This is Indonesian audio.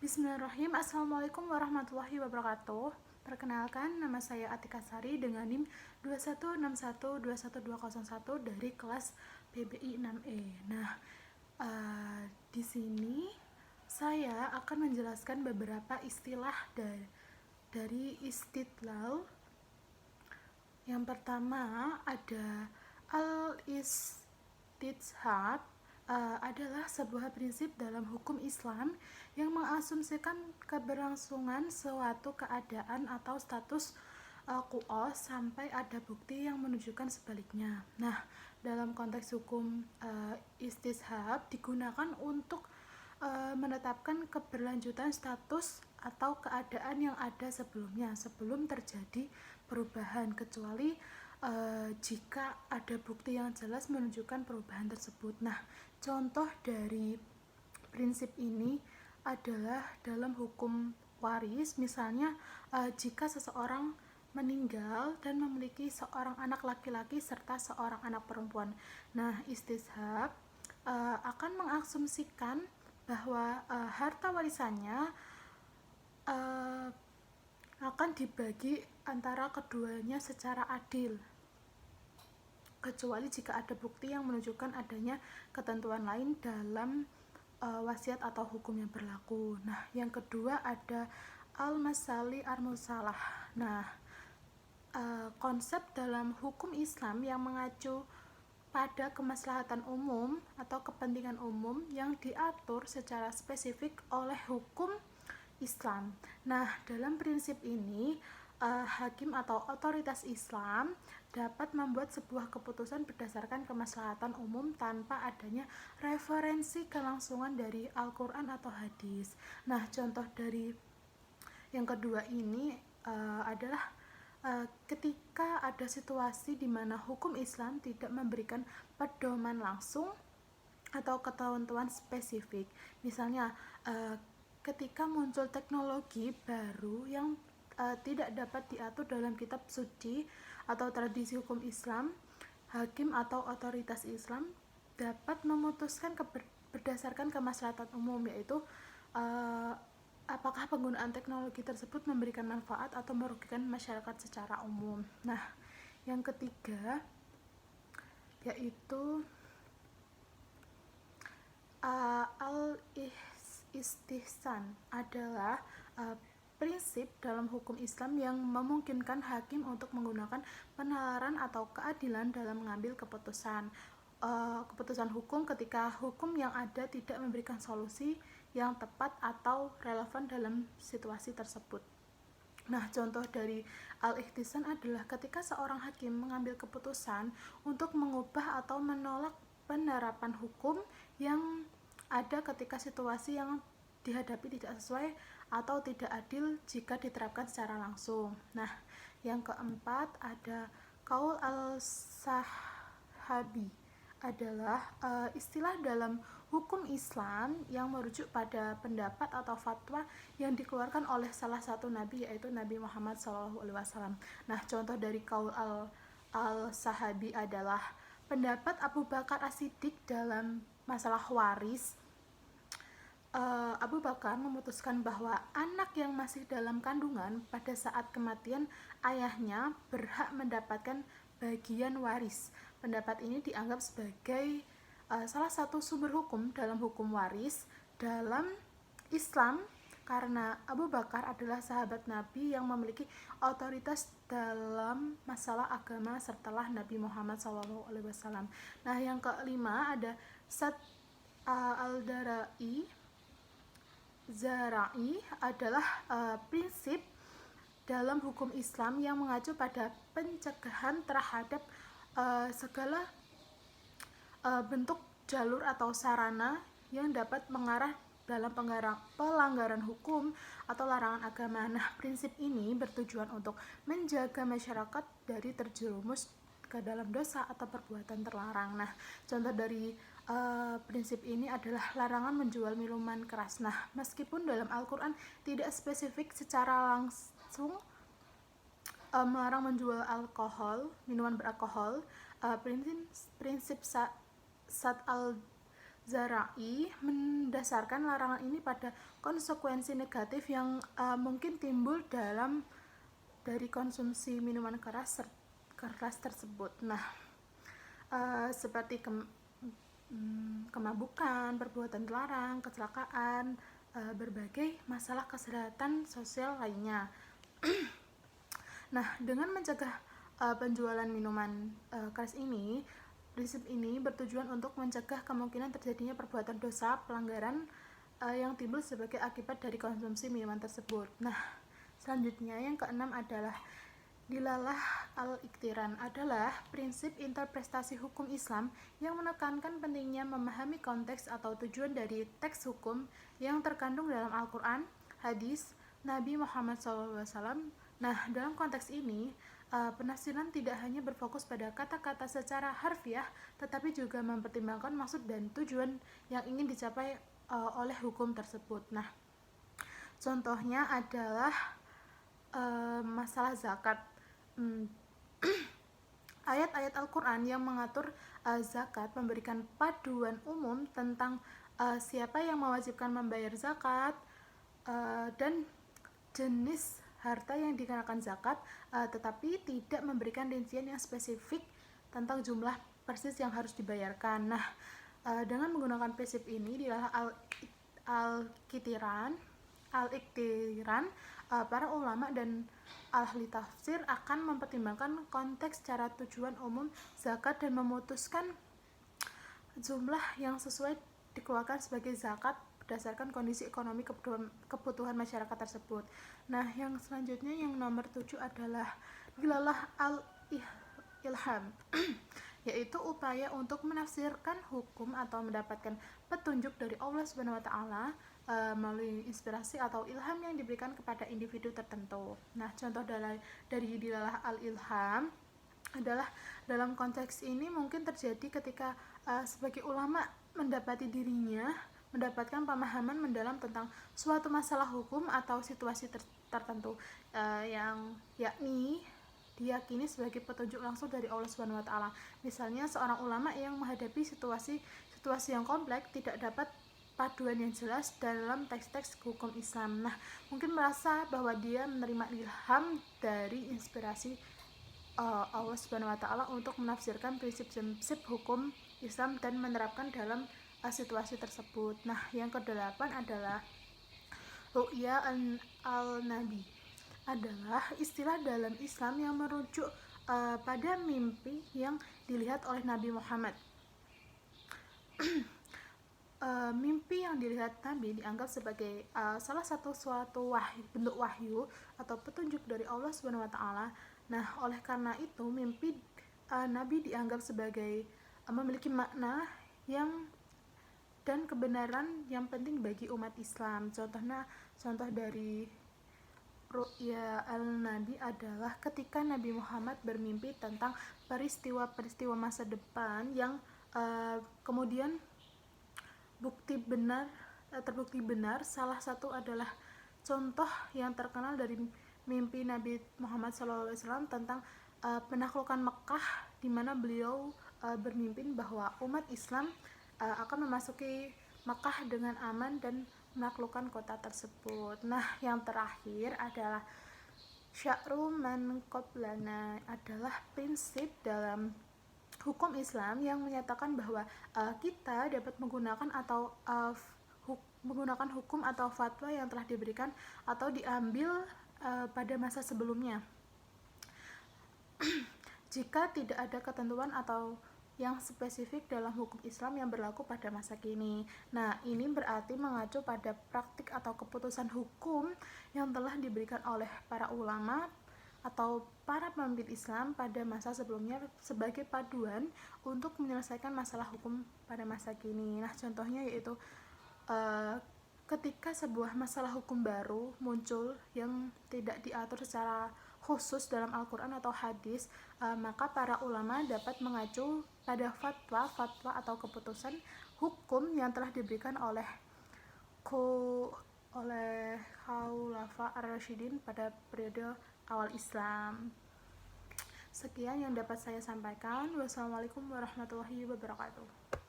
Bismillahirrahmanirrahim. Assalamualaikum warahmatullahi wabarakatuh. Perkenalkan, nama saya Atika Sari dengan NIM 216121201 dari kelas PBI 6E. Nah, di sini saya akan menjelaskan beberapa istilah dari istidlal. Yang pertama ada al-istidhad, adalah sebuah prinsip dalam hukum Islam yang mengasumsikan keberlangsungan suatu keadaan atau status quo sampai ada bukti yang menunjukkan sebaliknya. Nah, dalam konteks hukum istishab digunakan untuk menetapkan keberlanjutan status atau keadaan yang ada sebelumnya sebelum terjadi perubahan, kecuali jika ada bukti yang jelas menunjukkan perubahan tersebut. Nah, contoh dari prinsip ini adalah dalam hukum waris, misalnya jika seseorang meninggal dan memiliki seorang anak laki-laki serta seorang anak perempuan. Nah, istishab akan mengasumsikan bahwa harta warisannya akan dibagi antara keduanya secara adil, kecuali jika ada bukti yang menunjukkan adanya ketentuan lain dalam wasiat atau hukum yang berlaku. Nah, yang kedua ada al-masali ar-musalah. Nah, konsep dalam hukum Islam yang mengacu pada kemaslahatan umum atau kepentingan umum yang diatur secara spesifik oleh hukum Islam. Nah, dalam prinsip ini hakim atau otoritas Islam dapat membuat sebuah keputusan berdasarkan kemaslahatan umum tanpa adanya referensi kelangsungan dari Al-Quran atau hadis. Nah, contoh dari yang kedua ini adalah ketika ada situasi di mana hukum Islam tidak memberikan pedoman langsung atau ketentuan spesifik. Misalnya ketika muncul teknologi baru yang tidak dapat diatur dalam kitab suci atau tradisi hukum Islam, hakim atau otoritas Islam dapat memutuskan berdasarkan kemaslahatan umum, yaitu apakah penggunaan teknologi tersebut memberikan manfaat atau merugikan masyarakat secara umum. Nah, yang ketiga yaitu al-istihsan adalah prinsip dalam hukum Islam yang memungkinkan hakim untuk menggunakan penalaran atau keadilan dalam mengambil keputusan hukum ketika hukum yang ada tidak memberikan solusi yang tepat atau relevan dalam situasi tersebut. Nah, contoh dari al-ihtisan adalah ketika seorang hakim mengambil keputusan untuk mengubah atau menolak penerapan hukum yang ada ketika situasi yang dihadapi tidak sesuai atau tidak adil jika diterapkan secara langsung. Nah, yang keempat ada qaul al-sahabi adalah istilah dalam hukum Islam yang merujuk pada pendapat atau fatwa yang dikeluarkan oleh salah satu nabi, yaitu Nabi Muhammad SAW. Nah, contoh dari qaul al-sahabi adalah pendapat Abu Bakar As-Siddiq dalam masalah waris. Abu Bakar memutuskan bahwa anak yang masih dalam kandungan pada saat kematian ayahnya berhak mendapatkan bagian waris. Pendapat ini dianggap sebagai salah satu sumber hukum dalam hukum waris dalam Islam karena Abu Bakar adalah sahabat Nabi yang memiliki otoritas dalam masalah agama setelah Nabi Muhammad SAW. Nah, yang kelima ada Sa'd al-Darai adalah prinsip dalam hukum Islam yang mengacu pada pencegahan terhadap segala bentuk jalur atau sarana yang dapat mengarah dalam pelanggaran hukum atau larangan agama. Nah, prinsip ini bertujuan untuk menjaga masyarakat dari terjerumus ke dalam dosa atau perbuatan terlarang. Nah, contoh dari prinsip ini adalah larangan menjual minuman keras. Nah, meskipun dalam Al-Quran tidak spesifik secara langsung melarang menjual minuman beralkohol, prinsip Sa'd al Zarai mendasarkan larangan ini pada konsekuensi negatif yang mungkin timbul dari konsumsi minuman keras tersebut. Nah, seperti kemabukan, perbuatan terlarang, kecelakaan, berbagai masalah kesehatan sosial lainnya. Nah, dengan mencegah penjualan minuman keras ini, prinsip ini bertujuan untuk mencegah kemungkinan terjadinya perbuatan dosa pelanggaran yang timbul sebagai akibat dari konsumsi minuman tersebut. Nah, selanjutnya yang keenam adalah dilalah al-iktiran, adalah prinsip interpretasi hukum Islam yang menekankan pentingnya memahami konteks atau tujuan dari teks hukum yang terkandung dalam Al-Quran, hadis Nabi Muhammad SAW. Nah, dalam konteks ini, penafsiran tidak hanya berfokus pada kata-kata secara harfiah, tetapi juga mempertimbangkan maksud dan tujuan yang ingin dicapai oleh hukum tersebut. Nah, contohnya adalah masalah zakat. Ayat-ayat Al-Quran yang mengatur zakat memberikan paduan umum tentang siapa yang mewajibkan membayar zakat dan jenis harta yang dikenakan zakat, tetapi tidak memberikan rincian yang spesifik tentang jumlah persis yang harus dibayarkan. Nah, dengan menggunakan prinsip ini dilalah al-iktiran, para ulama dan ahli tafsir akan mempertimbangkan konteks cara tujuan umum zakat dan memutuskan jumlah yang sesuai dikeluarkan sebagai zakat berdasarkan kondisi ekonomi kebutuhan masyarakat tersebut. Nah, yang selanjutnya yang nomor 7 adalah dilalah al-ilham yaitu upaya untuk menafsirkan hukum atau mendapatkan petunjuk dari Allah Subhanahu wa taala melalui inspirasi atau ilham yang diberikan kepada individu tertentu. Nah, contoh dari dilalah al-ilham adalah dalam konteks ini mungkin terjadi ketika sebagai ulama mendapatkan pemahaman mendalam tentang suatu masalah hukum atau situasi tertentu yang yakni diyakini sebagai petunjuk langsung dari Allah Subhanahu wa taala. Misalnya seorang ulama yang menghadapi situasi yang kompleks tidak dapat paduan yang jelas dalam teks-teks hukum Islam. Nah, mungkin merasa bahwa dia menerima ilham dari inspirasi Allah Subhanahu wa taala untuk menafsirkan prinsip-prinsip hukum Islam dan menerapkan dalam situasi tersebut. Nah, yang kedelapan adalah ru'ya al-nabi, adalah istilah dalam Islam yang merujuk pada mimpi yang dilihat oleh Nabi Muhammad. Mimpi yang dilihat Nabi dianggap sebagai salah satu bentuk wahyu atau petunjuk dari Allah Subhanahu wa taala. Nah, oleh karena itu mimpi Nabi dianggap sebagai memiliki makna dan kebenaran yang penting bagi umat Islam. Contoh dari ru'ya al-nabi adalah ketika Nabi Muhammad bermimpi tentang peristiwa-peristiwa masa depan yang kemudian terbukti benar. Salah satu adalah contoh yang terkenal dari mimpi Nabi Muhammad SAW tentang penaklukan Mekah, di mana beliau bermimpi bahwa umat Islam akan memasuki Mekah dengan aman dan menaklukkan kota tersebut. Nah, yang terakhir adalah sya'ru man qablana, adalah prinsip dalam hukum Islam yang menyatakan bahwa kita dapat menggunakan hukum atau fatwa yang telah diberikan atau diambil pada masa sebelumnya jika tidak ada ketentuan atau yang spesifik dalam hukum Islam yang berlaku pada masa kini. Nah, ini berarti mengacu pada praktik atau keputusan hukum yang telah diberikan oleh para ulama atau para pemimpin Islam pada masa sebelumnya sebagai paduan untuk menyelesaikan masalah hukum pada masa kini. Nah, contohnya yaitu ketika sebuah masalah hukum baru muncul yang tidak diatur secara khusus dalam Al-Quran atau hadis, maka para ulama dapat mengacu pada fatwa atau keputusan hukum yang telah diberikan oleh Khulafa ar-Rasyidin pada periode awal Islam. Sekian yang dapat saya sampaikan. Wassalamualaikum warahmatullahi wabarakatuh.